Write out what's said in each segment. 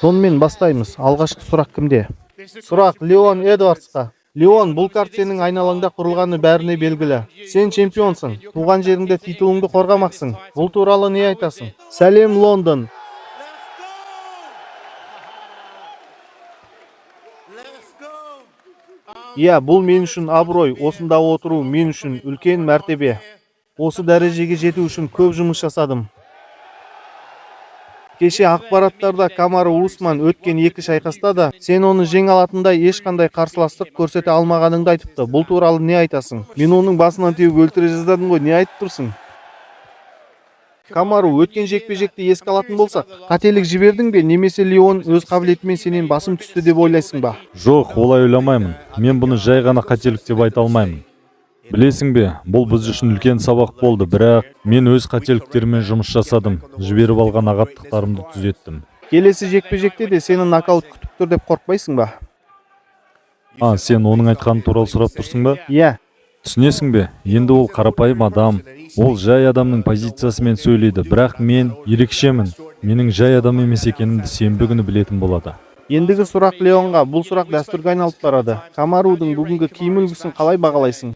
Сонымен бастаймыз. Алғашқы сұрақ кімде? Сұрақ Леон Эдвардсқа. Леон, бұл карт сенің айналаңда құрылғаны бәріне белгілі. Сен чемпионсың. Туған жеріңде титулыңды қорғамақсың. Бұл туралы не айтасың? Сәлем, Лондон. Иә, бұл мен үшін абырой, осында отыру мен үшін үлкен мәртебе. Осы дәрежеге жету үшін көп жұмыс жасадым. Кеше ақпараттарда Камару Усман өткен екі шайқаста да сен оны жеңе алатындай ешқандай қарсыластық көрсете алмағаныңды айтыпты. Бұл туралы не айтасың? Мен оның басынан теуіп өлтіре жаздадым ғой, не айтып тұрсың? Камару, өткен жекпе-жекті еске алатын болсақ, қателік жібердің бе, немесе Леон өз қабілетімен сенен басым түсті деп ойлайсың ба? Жоқ, олай ойламаймын. Мен бұны жай ғана қателік деп айта алмаймын. Білесің бе, бұл біз үшін үлкен сабақ болды, бірақ мен өз қателіктерімен жұмыс жасадым, жіберіп алған ағаттықтарымды түзеттім. Келесі жекпе-жекте де сені нокаут күтіп тұр деп қорықпайсың ба? Сен оның айтқаны туралы сұрап тұрсың ба? Иә. Түсінесің бе, енді ол қарапайым адам, ол жай адамның позициясымен сөйлейді, бірақ мен ерекшемін. Менің жай адам емес екенімді сенбі күні білетін болады. Ендігі сұрақ Леонға, бұл сұрақ дәстүрге айналып барады. Камарудың бүгінгі киім үлгісін қалай бағалайсың?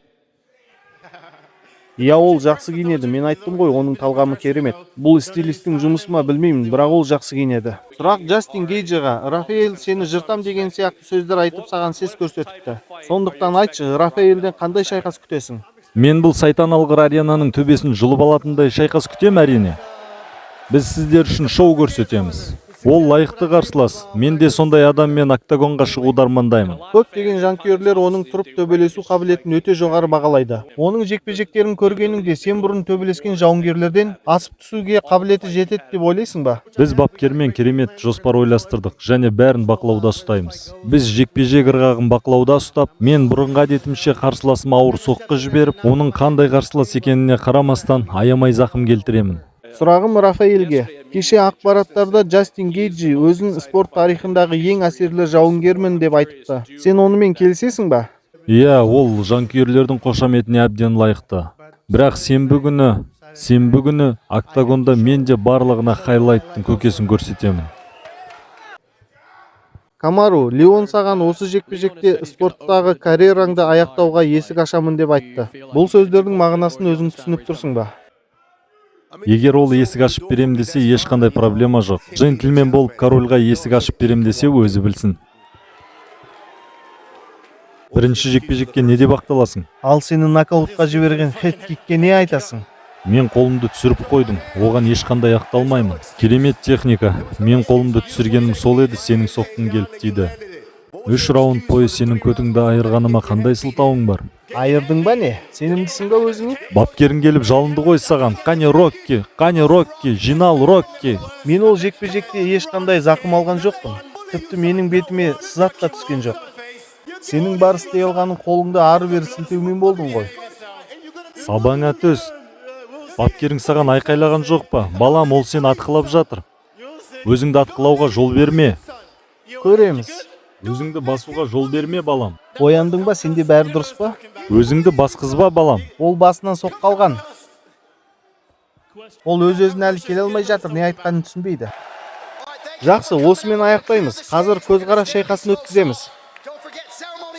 Иә, ол жақсы киінеді. Мен айттым ғой, оның талғамы керемет. Бұл стилистің жұмысы ма білмеймін, бірақ ол жақсы киінеді. Сұрақ Джастин Гейджіға. Рафаэль сені жыртам деген сияқты сөздер айтып саған сес көрсетіпті. Сондықтан айтшы, Рафаэльден қандай шайқас күтесің? Мен бұл сайтан алғыр аренаның төбесін жұлып алатындай шайқас күтем әрине. Біз сіздер үшін шоу көрсетеміз. Ол лайықты қарсылас. Мен де сондай адаммен октагонға шығуды армандаймын. Көптеген жанкүйерлер оның тұрып төбелесу қабілетін өте жоғары бағалайды. Оның жекпе-жектерін көргеніңде сен бұрын төбелескен жауынгерлерден асып түсуге қабілеті жетеді деп ойлайсың ба? Біз бапкермен керемет жоспар ойластырдық және бәрін бақылауда ұстаймыз. Біз жекпе-жек ырғағын бақылауда ұстап, мен бұрынғы әдетімше қарсыласыма ауыр соққы жіберіп, оның қандай қарсылас екеніне қарамастан аямай зақым келтіремін. Сұрағым Рафаэльге. Кеше ақпараттарда Джастин Гейджи өзін спорт тарихындағы ең әсерлі жауынгермін деп айтыпты. Сен онымен келісесің ба? Иә, ол жанкүйерлердің қошаметіне әбден лайықты. Бірақ сенбі күні октагонда мен де барлығына хайлайттың көкесін көрсетемін. Камару, Леон саған осы жекпе-жекте спорттағы карьераңды аяқтауға есік ашамын деп айтты. Бұл сөздердің мағынасын өзің түсініп тұрсың ба? Егер ол есік ашып берем десе, ешқандай проблема жоқ. Джентльмен болып корольға есік ашып берем десе, өзі білсін. Бірінші жекпе-жекке не деп ақталасың? Ал сені нокаутқа жіберген хед-кикке не айтасың? Мен қолымды түсіріп қойдым, оған ешқандай ақталмаймын. Керемет техника. Мен қолымды түсіргенім сол еді, сенің соққың келіп тиді. 3 раунд бойы сенің көтіңді айырғаныма қандай сылтауың бар? Айырдың ба не? Сенімдісің ба өзіңе? Бапкерің келіп жалынды ғой саған. Қане Рокки, жинал Рокки. Мен ол жекпе-жекте ешқандай зақым алған жоқпын. Тіпті менің бетіме сызат та түскен жоқ. Сенің бар істей алғаның қолыңды ары-бері сілтеумен болдың ғой. Сабаңа төс. Бапкерің саған айқайлаған жоқ па? Балам, ол сен атқылап жатыр. Өзіңді атқылауға жол берме. Көреміз. Өзіңді басуға жол берме, балам. Ояндың ба, сенде бәрі дұрыс па? Өзіңді басқызба, балам. Ол басынан соқ қалған. Ол өз-өзіне әлі келе алмай жатыр, не айтқанын түсінбейді. Жақсы, осымен аяқтаймыз. Қазір көзқарас шайқасын өткіземіз.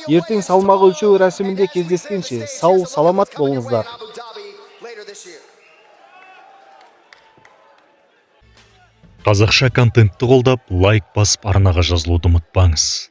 Ертең салмақ өлшеу рәсімінде кездескенше, сау, саламат болыңыздар. Қазақша контентті қолдап, лайк басып арнаға жазылуды ұмытпаңыз.